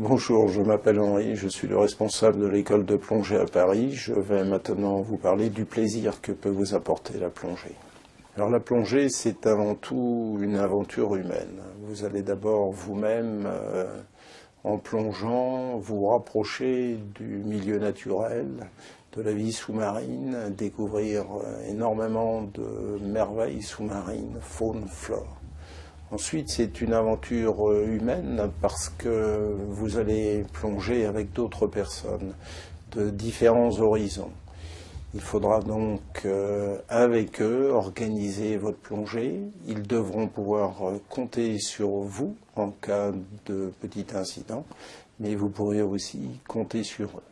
Bonjour, je m'appelle Henri, je suis le responsable de l'école de plongée à Paris. Je vais maintenant vous parler du plaisir que peut vous apporter la plongée. Alors la plongée, c'est avant tout une aventure humaine. Vous allez d'abord vous-même, en plongeant, vous rapprocher du milieu naturel, de la vie sous-marine, découvrir énormément de merveilles sous-marines, faune, flore. Ensuite, c'est une aventure humaine parce que vous allez plonger avec d'autres personnes de différents horizons. Il faudra donc, avec eux, organiser votre plongée. Ils devront pouvoir compter sur vous en cas de petit incident, mais vous pourrez aussi compter sur eux.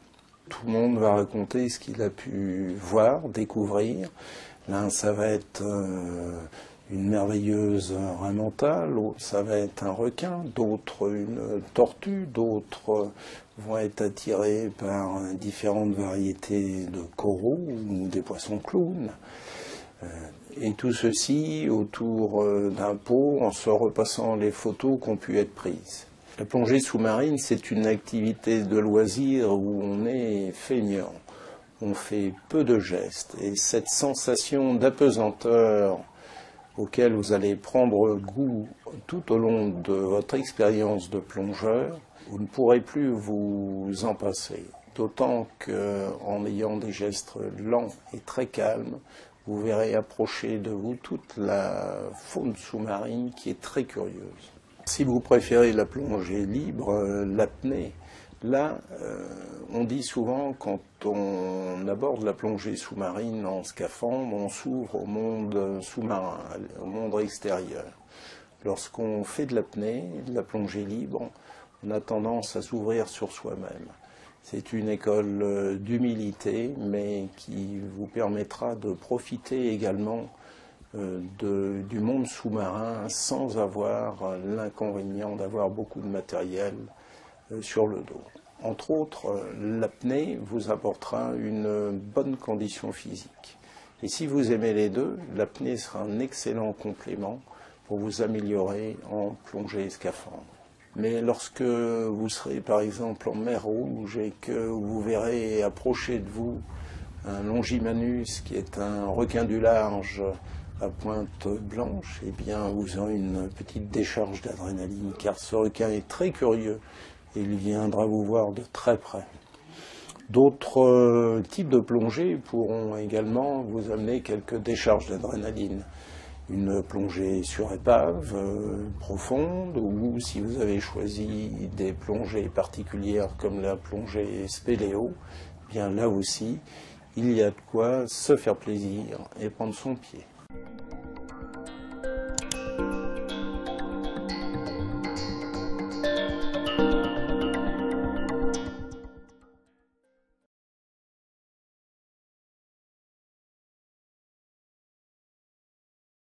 Tout le monde va raconter ce qu'il a pu voir, découvrir. L'un, ça va être une merveilleuse manta, l'autre ça va être un requin, d'autres une tortue, d'autres vont être attirés par différentes variétés de coraux ou des poissons clowns. Et tout ceci autour d'un pot en se repassant les photos qui ont pu être prises. La plongée sous-marine, c'est une activité de loisir où on est feignant, on fait peu de gestes et cette sensation d'apesanteur auquel vous allez prendre goût tout au long de votre expérience de plongeur, vous ne pourrez plus vous en passer. D'autant qu'en ayant des gestes lents et très calmes, vous verrez approcher de vous toute la faune sous-marine qui est très curieuse. Si vous préférez la plongée libre, l'apnée, là, on dit souvent quand on aborde la plongée sous-marine en scaphandre, on s'ouvre au monde sous-marin, au monde extérieur. Lorsqu'on fait de l'apnée, de la plongée libre, on a tendance à s'ouvrir sur soi-même. C'est une école d'humilité, mais qui vous permettra de profiter également du monde sous-marin sans avoir l'inconvénient d'avoir beaucoup de matériel sur le dos. Entre autres, l'apnée vous apportera une bonne condition physique. Et si vous aimez les deux, l'apnée sera un excellent complément pour vous améliorer en plongée scaphandre. Mais lorsque vous serez par exemple en mer Rouge et que vous verrez approcher de vous un longimanus qui est un requin du large à pointe blanche, eh bien vous aurez une petite décharge d'adrénaline car ce requin est très curieux et il viendra vous voir de très près. D'autres types de plongées pourront également vous amener quelques décharges d'adrénaline. Une plongée sur épave profonde, ou si vous avez choisi des plongées particulières comme la plongée spéléo, bien là aussi, il y a de quoi se faire plaisir et prendre son pied.